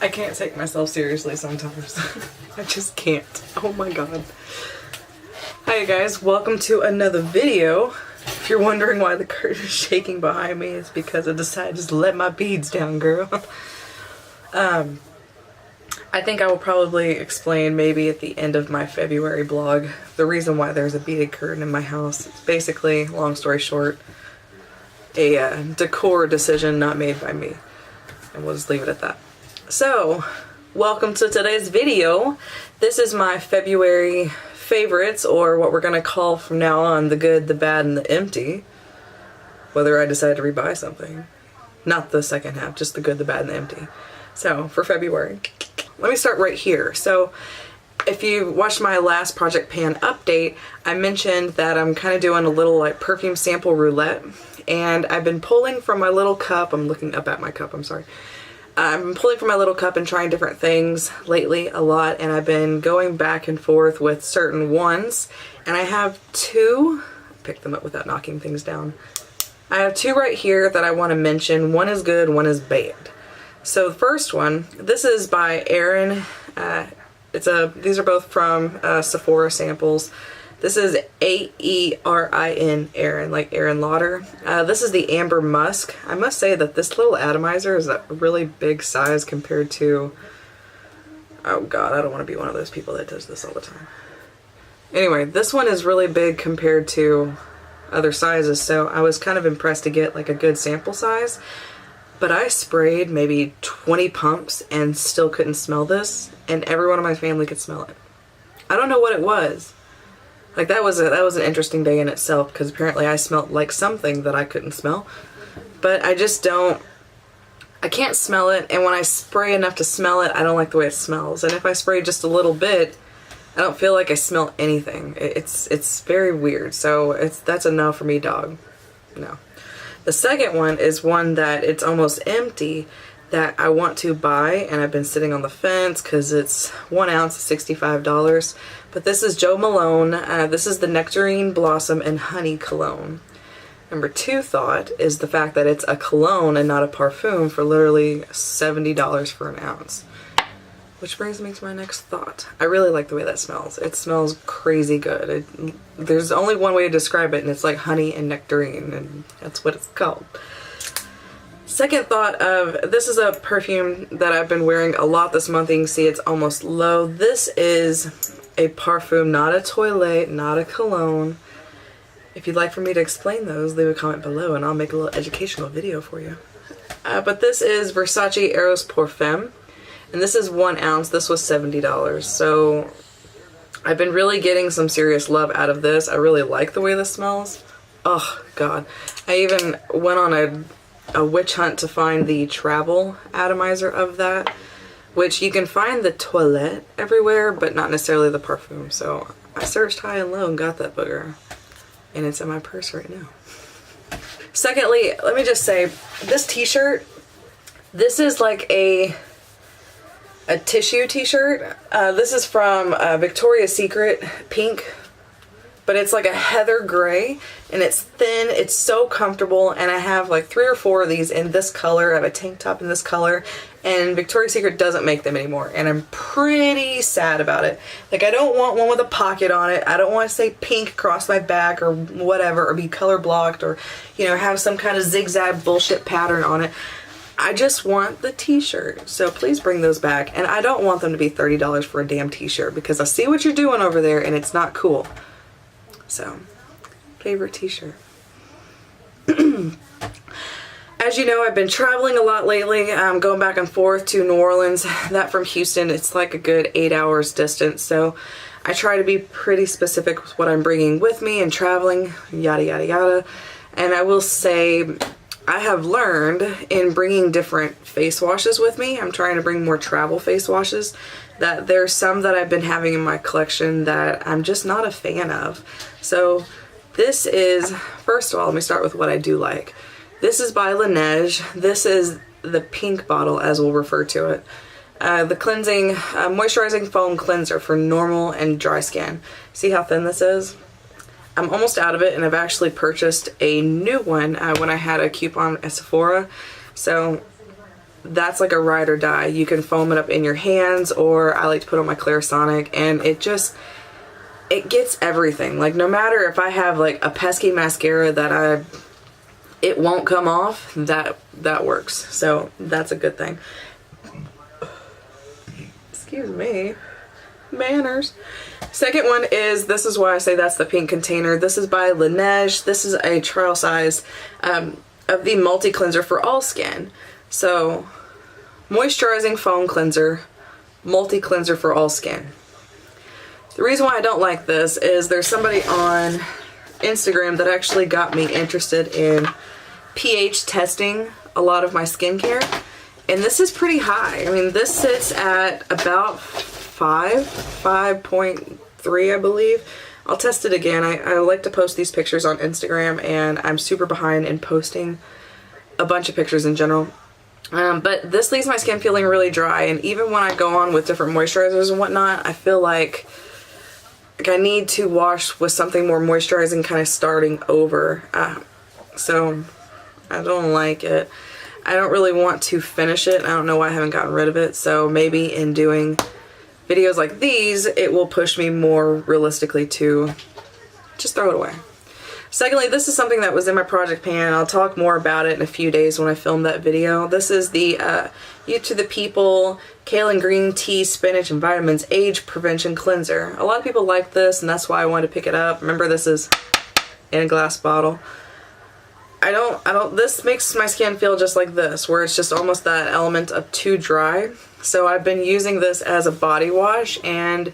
I can't take myself seriously sometimes. I just can't. Oh my god. Hi guys, welcome to another video. If you're wondering why the curtain is shaking behind me, it's because I decided to just let my beads down, girl. I think I will probably explain maybe at the end of my February blog the reason why there's a beaded curtain in my house. It's basically, long story short, a decor decision not made by me. And we'll just leave it at that. So, welcome to today's video. This is my February favorites, or what we're going to call from now on the good, the bad, and the empty. Whether I decide to rebuy something. Not the second half, just the good, the bad, and the empty. So, for February, let me start right here. So, if you watched my last Project Pan update, I mentioned that I'm kind of doing a little like perfume sample roulette. And I've been pulling from my little cup. I'm looking up at my cup, I'm sorry. I've been pulling from my little cup and trying different things lately a lot, and I've been going back and forth with certain ones, and I have two, pick them up without knocking things down. I have two right here that I want to mention. One is good, one is bad. So the first one, this is by Erin. These are both from Sephora samples. This is A-E-R-I-N, Erin, like Erin Lauder. This is the Amber Musk. I must say that this little atomizer is a really big size compared to... Oh god, I don't want to be one of those people that does this all the time. Anyway, this one is really big compared to other sizes, so I was kind of impressed to get like a good sample size. But I sprayed maybe 20 pumps and still couldn't smell this, and everyone in my family could smell it. I don't know what it was. Like that was an interesting day in itself, because apparently I smelled like something that I couldn't smell. But I just I can't smell it, and when I spray enough to smell it, I don't like the way it smells. And if I spray just a little bit, I don't feel like I smell anything. It's very weird. So that's a no for me, dog. No. The second one is one that it's almost empty that I want to buy, and I've been sitting on the fence because it's 1 ounce, $65. But this is Jo Malone. This is the Nectarine Blossom and Honey Cologne. Number two thought is the fact that it's a cologne and not a parfum for literally $70 for an ounce. Which brings me to my next thought. I really like the way that smells. It smells crazy good. There's only one way to describe it, and it's like honey and nectarine, and that's what it's called. Second thought of, this is a perfume that I've been wearing a lot this month. You can see it's almost low. This is a parfum, not a toilette, not a cologne. If you'd like for me to explain those, leave a comment below and I'll make a little educational video for you. But this is Versace Eros Parfum, and this is 1 ounce. This was $70. So I've been really getting some serious love out of this. I really like the way this smells. Oh god. I even went on a witch hunt to find the travel atomizer of that, which you can find the toilette everywhere, but not necessarily the parfum. So I searched high and low and got that booger, and it's in my purse right now. Secondly, let me just say, this t-shirt, this is like a tissue t-shirt. This is from Victoria's Secret, pink. But it's like a heather gray, and it's thin, it's so comfortable, and I have like 3 or 4 of these in this color. I have a tank top in this color, and Victoria's Secret doesn't make them anymore, and I'm pretty sad about it. Like, I don't want one with a pocket on it. I don't want to say pink across my back or whatever, or be color blocked, or, you know, have some kind of zigzag bullshit pattern on it. I just want the t-shirt, so please bring those back, and I don't want them to be $30 for a damn t-shirt, because I see what you're doing over there, and it's not cool. So, favorite t-shirt. As you know, I've been traveling a lot lately. I'm going back and forth to New Orleans. That from Houston, it's like a good 8 hours distance. So I try to be pretty specific with what I'm bringing with me and traveling, yada, yada, yada. And I will say, I have learned in bringing different face washes with me. I'm trying to bring more travel face washes. That there's some that I've been having in my collection that I'm just not a fan of. So this is, first of all, let me start with what I do like. This is by Laneige. This is the pink bottle, as we'll refer to it. The cleansing, moisturizing foam cleanser for normal and dry skin. See how thin this is? I'm almost out of it, and I've actually purchased a new one when I had a coupon at Sephora. So that's like a ride or die. You can foam it up in your hands, or I like to put on my Clarisonic, and it gets everything. Like, no matter if I have like a pesky mascara that it won't come off, that works. So that's a good thing. Excuse me. Manners. Second one is, this is why I say that's the pink container. This is by Laneige. This is a trial size of the multi cleanser for all skin. So, moisturizing foam cleanser, multi cleanser for all skin. The reason why I don't like this is there's somebody on Instagram that actually got me interested in pH testing a lot of my skincare, and this is pretty high. I mean, this sits at about 5.3, I believe. I'll test it again. I like to post these pictures on Instagram, and I'm super behind in posting a bunch of pictures in general. But this leaves my skin feeling really dry, and even when I go on with different moisturizers and whatnot, I feel like I need to wash with something more moisturizing, kind of starting over. So I don't like it. I don't really want to finish it. I don't know why I haven't gotten rid of it. So maybe in doing videos like these, it will push me more realistically to just throw it away. Secondly, this is something that was in my project pan. I'll talk more about it in a few days when I film that video. This is the You to the People Kale and Green Tea Spinach and Vitamins Age Prevention Cleanser. A lot of people like this, and that's why I wanted to pick it up. Remember, this is in a glass bottle. This makes my skin feel just like this, where it's just almost that element of too dry. So I've been using this as a body wash, and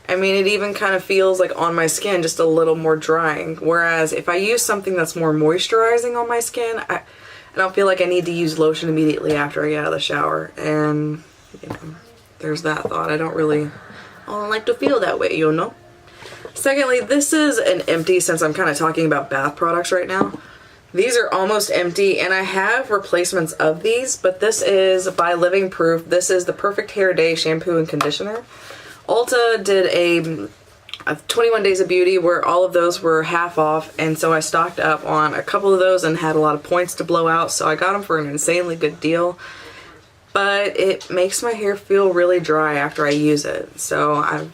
I mean, it even kind of feels like on my skin just a little more drying. Whereas if I use something that's more moisturizing on my skin, I don't feel like I need to use lotion immediately after I get out of the shower. And, you know, there's that thought. I don't like to feel that way, you know? Secondly, this is an empty, since I'm kind of talking about bath products right now. These are almost empty, and I have replacements of these, but this is by Living Proof. This is the Perfect Hair Day Shampoo and Conditioner. Ulta did a 21 Days of Beauty where all of those were half off, and so I stocked up on a couple of those and had a lot of points to blow out, so I got them for an insanely good deal. But it makes my hair feel really dry after I use it. So I've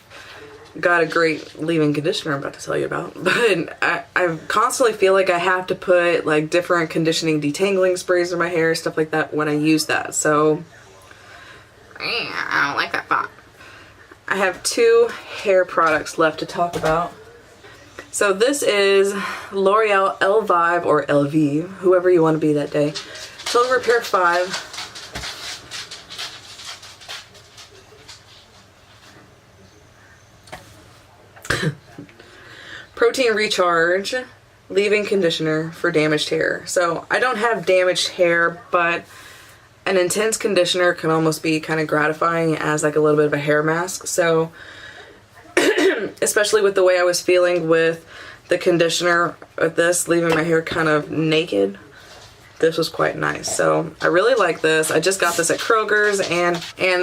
got a great leave-in conditioner I'm about to tell you about, but I constantly feel like I have to put like different conditioning detangling sprays in my hair, stuff like that when I use that. So I don't like that thought. I have two hair products left to talk about. So this is L'Oreal Elvive, or LV, whoever you want to be that day. Total Repair 5. Protein Recharge leave-in conditioner for damaged hair. So I don't have damaged hair, but an intense conditioner can almost be kind of gratifying as like a little bit of a hair mask. So especially with the way I was feeling with the conditioner with this, leaving my hair kind of naked, this was quite nice. So I really like this. I just got this at Kroger's, and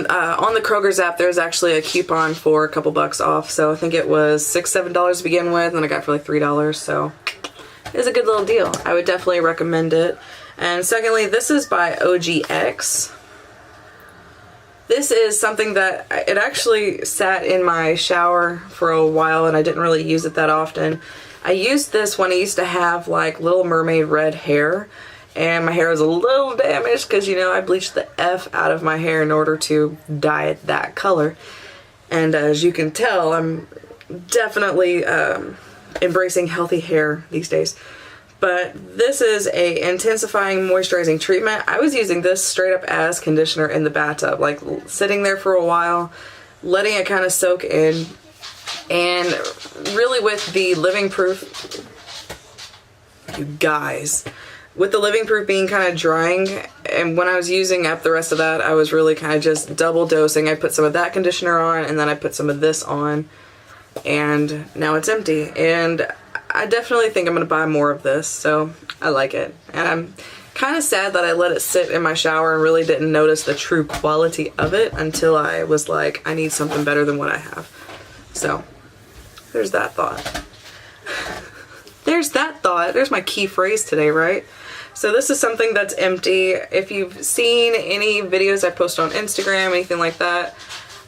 on the Kroger's app there's actually a coupon for a couple bucks off. So I think it was $6-7 to begin with, and I got it for like $3. So it's a good little deal. I would definitely recommend it. And secondly, this is by OGX. This is something that it actually sat in my shower for a while, and I didn't really use it that often. I used this when I used to have like Little Mermaid red hair, and my hair was a little damaged because, you know, I bleached the F out of my hair in order to dye it that color. And as you can tell, I'm definitely embracing healthy hair these days. But this is a intensifying moisturizing treatment. I was using this straight up as conditioner in the bathtub, like sitting there for a while, letting it kind of soak in. And really with the Living Proof, you guys, with the Living Proof being kind of drying, and when I was using up the rest of that, I was really kind of just double dosing. I put some of that conditioner on, and then I put some of this on, and now it's empty. And I definitely think I'm going to buy more of this, so I like it. And I'm kind of sad that I let it sit in my shower and really didn't notice the true quality of it until I was like, I need something better than what I have. So there's that thought. There's that thought. There's my key phrase today, right? So this is something that's empty. If you've seen any videos I post on Instagram, anything like that,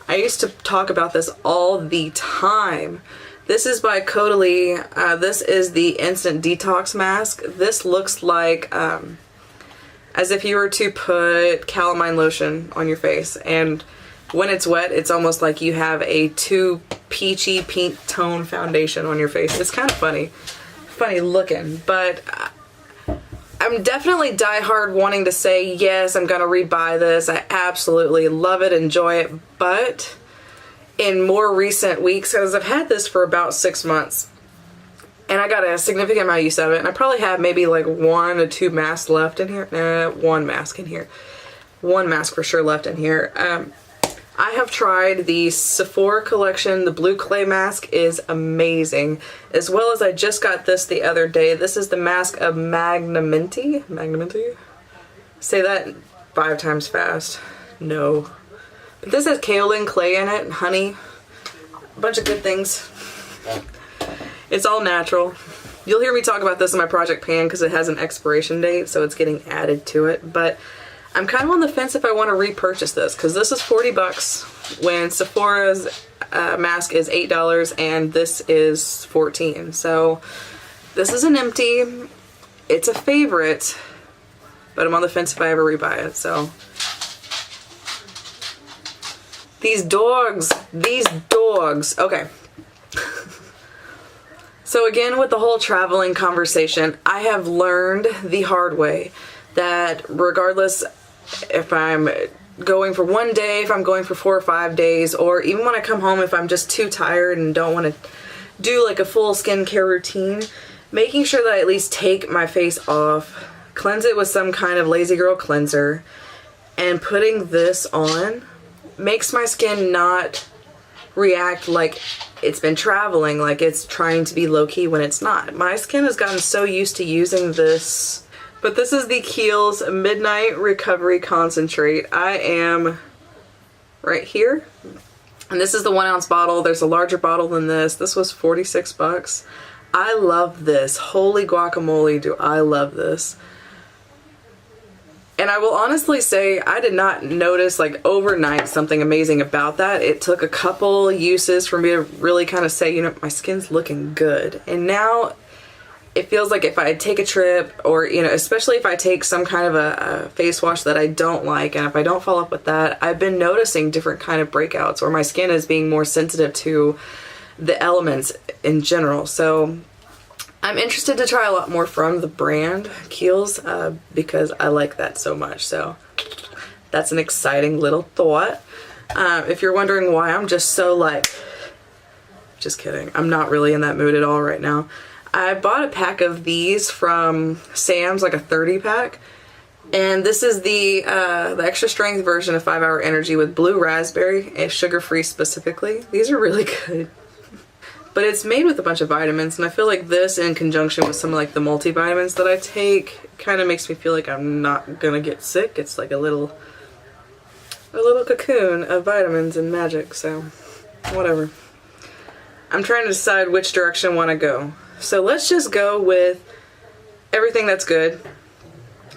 I used to talk about this all the time. This is by Caudalie. This is the Instant Detox Mask. This looks like as if you were to put calamine lotion on your face, and when it's wet, it's almost like you have a too peachy pink tone foundation on your face. It's kind of funny looking, but I'm definitely diehard wanting to say, yes, I'm gonna rebuy this. I absolutely love it, enjoy it, but in more recent weeks, because I've had this for about 6 months, and I got a significant amount of use out of it, and I probably have maybe like 1 or 2 masks left in here. One mask in here. One mask for sure left in here. I have tried the Sephora collection. The blue clay mask is amazing. As well as I just got this the other day. This is the mask of Magnamenti. Magnamenti? Say that 5 times fast. No. But this has kaolin clay in it, honey. A bunch of good things. It's all natural. You'll hear me talk about this in my project pan because it has an expiration date, so it's getting added to it. But I'm kind of on the fence if I want to repurchase this, because this is 40 bucks when Sephora's mask is $8 and this is 14. So this is an empty. It's a favorite, but I'm on the fence if I ever rebuy it. So these dogs. Okay. So again, with the whole traveling conversation, I have learned the hard way that regardless if I'm going for 1 day, if I'm going for 4 or 5 days, or even when I come home, if I'm just too tired and don't want to do like a full skincare routine, making sure that I at least take my face off, cleanse it with some kind of lazy girl cleanser, and putting this on makes my skin not react like it's been traveling, like it's trying to be low-key when it's not. My skin has gotten so used to using this. But this is the Kiehl's Midnight Recovery Concentrate. I am right here. And this is the 1 ounce bottle. There's a larger bottle than this. This was 46 bucks. I love this. Holy guacamole, do I love this. And I will honestly say I did not notice like overnight something amazing about that. It took a couple uses for me to really kind of say, you know, my skin's looking good. And now it feels like if I take a trip, or, you know, especially if I take some kind of a face wash that I don't like, and if I don't follow up with that, I've been noticing different kind of breakouts, or my skin is being more sensitive to the elements in general. So I'm interested to try a lot more from the brand Kiehl's because I like that so much. So that's an exciting little thought. If you're wondering why I'm just so like, just kidding. I'm not really in that mood at all right now. I bought a pack of these from Sam's, like a 30 pack. And this is the extra strength version of 5 Hour Energy with blue raspberry and sugar-free specifically. These are really good. But it's made with a bunch of vitamins, and I feel like this in conjunction with some of like the multivitamins that I take kind of makes me feel like I'm not gonna get sick. It's like a little cocoon of vitamins and magic, so whatever. I'm trying to decide which direction I want to go. So let's just go with everything that's good,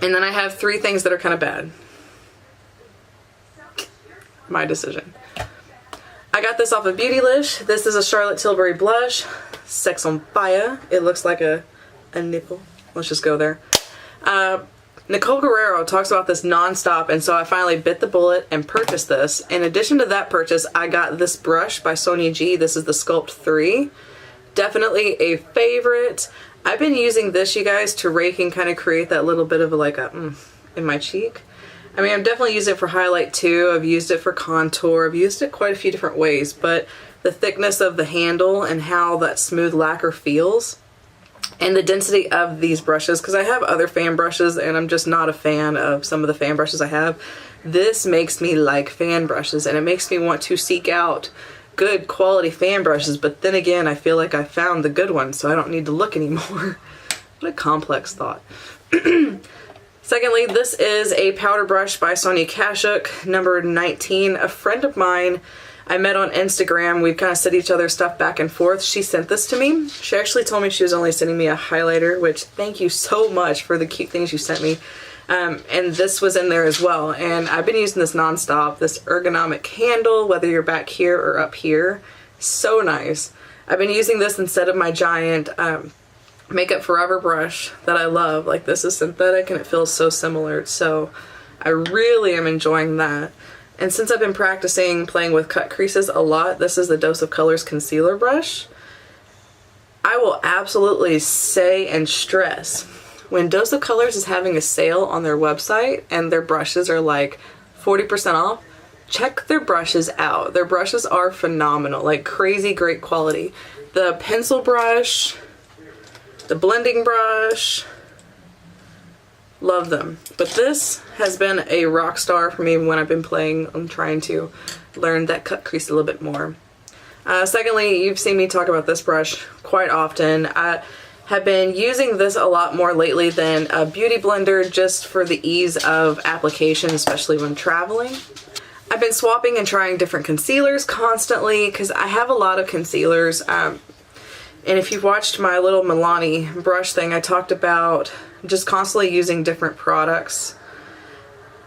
and then I have 3 things that are kind of bad. My decision. I got this off of Beautylish. This is a Charlotte Tilbury blush. Sex on Fire. It looks like a nipple. Let's just go there. Nicole Guerrero talks about this nonstop, and so I finally bit the bullet and purchased this. In addition to that purchase, I got this brush by Sonia G. This is the Sculpt 3. Definitely a favorite. I've been using this, you guys, to rake and kind of create that little bit of like a in my cheek. I mean, I've definitely used it for highlight too. I've used it for contour. I've used it quite a few different ways, but the thickness of the handle and how that smooth lacquer feels, and the density of these brushes, because I have other fan brushes and I'm just not a fan of some of the fan brushes I have. This makes me like fan brushes, and it makes me want to seek out good quality fan brushes, but then again, I feel like I found the good ones, so I don't need to look anymore. What a complex thought. Secondly, this is a powder brush by Sonia Kashuk, number 19. A friend of mine I met on Instagram. We've kind of sent each other stuff back and forth. She sent this to me. She actually told me she was only sending me a highlighter, which thank you so much for the cute things you sent me. And this was in there as well. And I've been using this nonstop, this ergonomic handle, whether you're back here or up here. So nice. I've been using this instead of my giant Makeup Forever brush that I love. Like, this is synthetic and it feels so similar. So I really am enjoying that. And since I've been practicing playing with cut creases a lot, this is the Dose of Colors concealer brush. I will absolutely say and stress, when Dose of Colors is having a sale on their website and their brushes are like 40% off, check their brushes out. Their brushes are phenomenal, like crazy great quality. The pencil brush, the blending brush, love them. But this has been a rock star for me when I've been playing. I'm trying to learn that cut crease a little bit more. Secondly, you've seen me talk about this brush quite often. I have been using this a lot more lately than a beauty blender, just for the ease of application, especially when traveling. I've been swapping and trying different concealers constantly because I have a lot of concealers. And if you've watched my little Milani brush thing, I talked about just constantly using different products.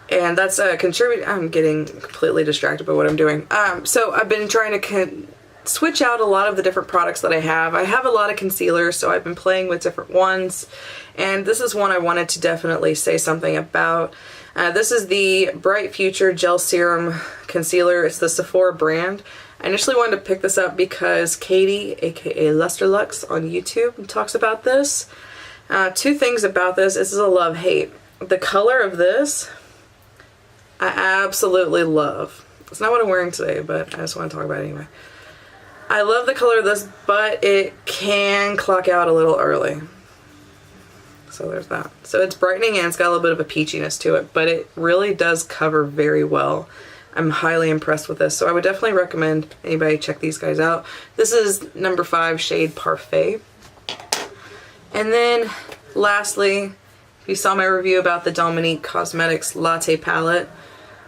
And that's contributing. I'm getting completely distracted by what I'm doing. So I've been trying to switch out a lot of the different products that I have. I have a lot of concealers, so I've been playing with different ones. And this is one I wanted to definitely say something about. This is the Bright Future Gel Serum Concealer. It's the Sephora brand. I initially wanted to pick this up because Katie, aka Lusterlux on YouTube, talks about this. Two things about this. This is a love-hate. The color of this, I absolutely love. It's not what I'm wearing today, but I just want to talk about it anyway. I love the color of this, but it can clock out a little early. So there's that. So it's brightening and it's got a little bit of a peachiness to it, but it really does cover very well. I'm highly impressed with this, so I would definitely recommend anybody check these guys out. This is number 5 shade Parfait. And then lastly, if you saw my review about the Dominique Cosmetics Latte Palette,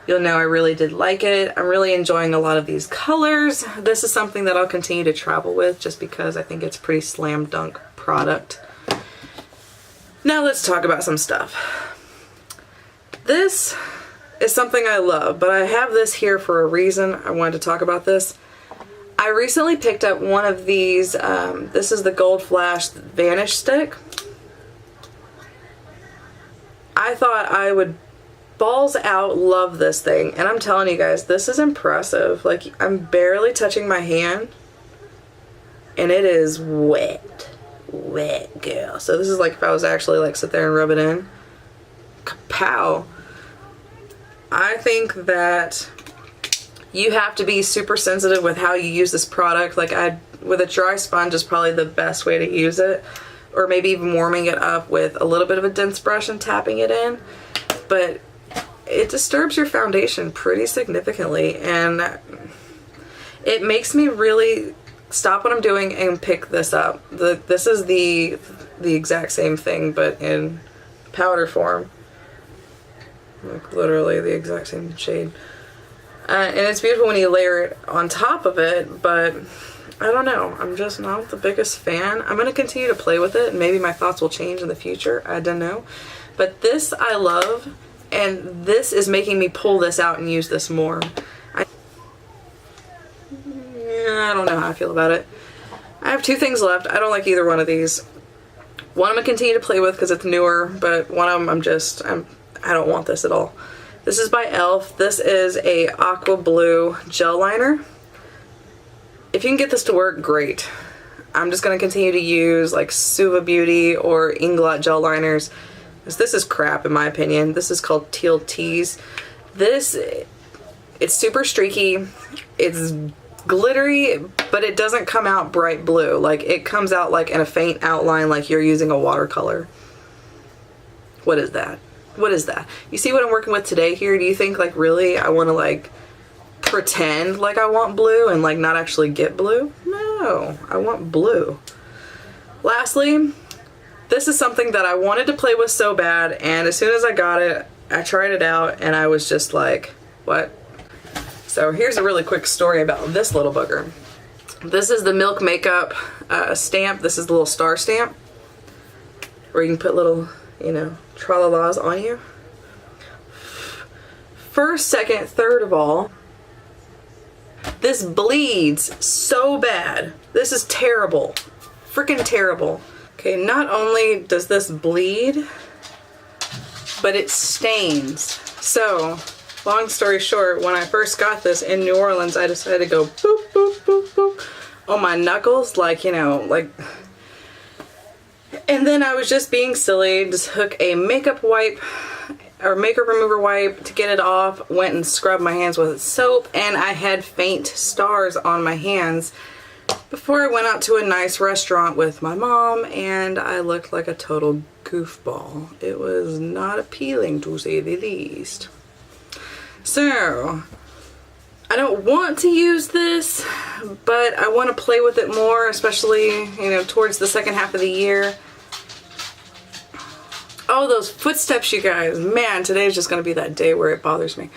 you'll know I really did like it. I'm really enjoying a lot of these colors. This is something that I'll continue to travel with just because I think it's a pretty slam dunk product. Now let's talk about some stuff. This is something I love, but I have this here for a reason. I wanted to talk about this. I recently picked up one of these. This is the Gold Flash Vanish Stick. I thought I would balls out love this thing, and I'm telling you guys, this is impressive. Like, I'm barely touching my hand and it is wet girl. So this is like if I was actually like sit there and rub it in. Kapow. I think that you have to be super sensitive with how you use this product. Like, with a dry sponge is probably the best way to use it, or maybe even warming it up with a little bit of a dense brush and tapping it in. But it disturbs your foundation pretty significantly, and it makes me really stop what I'm doing and pick this up. This is the exact same thing, but in powder form. Like, literally the exact same shade. And it's beautiful when you layer it on top of it, but I don't know. I'm just not the biggest fan. I'm going to continue to play with it, and maybe my thoughts will change in the future. I don't know. But this I love. And this is making me pull this out and use this more. I don't know how I feel about it. I have 2 things left. I don't like either one of these. One I'm going to continue to play with because it's newer, but one of them I don't want this at all. This is by e.l.f. This is a aqua blue gel liner. If you can get this to work, great. I'm just going to continue to use like Suva Beauty or Inglot gel liners. This is crap in my opinion. This is called Teal Tease. It's super streaky. It's glittery, but it doesn't come out bright blue. Like, it comes out like in a faint outline, like you're using a watercolor. What is that? What is that? You see what I'm working with today here? Do you think like really I want to like pretend like I want blue and like not actually get blue? No, I want blue. Lastly, this is something that I wanted to play with so bad, and as soon as I got it, I tried it out and I was just like, what? So here's a really quick story about this little booger. This is the Milk Makeup stamp. This is the little star stamp where you can put little, you know, tra-la-las on you. First, second, third of all, this bleeds so bad. This is terrible. Freaking terrible. Okay, not only does this bleed, but it stains. So, long story short, when I first got this in New Orleans, I decided to go boop, boop, boop, boop on my knuckles, like, you know, like... And then I was just being silly, just hook a makeup wipe or makeup remover wipe to get it off, went and scrubbed my hands with soap, and I had faint stars on my hands before I went out to a nice restaurant with my mom, and I looked like a total goofball. It was not appealing, to say the least. So, I don't want to use this, but I want to play with it more, especially, you know, towards the second half of the year. Oh, those footsteps, you guys. Man, today's just going to be that day where it bothers me.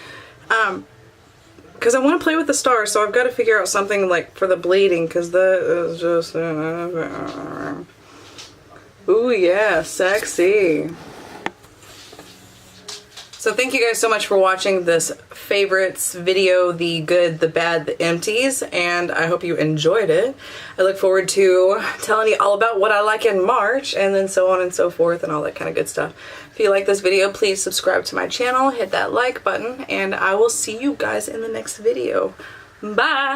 Because I want to play with the stars, so I've got to figure out something like for the bleeding, because that is just... Ooh, yeah, sexy. So thank you guys so much for watching this favorites video, the good, the bad, the empties, and I hope you enjoyed it. I look forward to telling you all about what I like in March, and then so on and so forth, and all that kind of good stuff. If you like this video, please subscribe to my channel, hit that like button, and I will see you guys in the next video. Bye!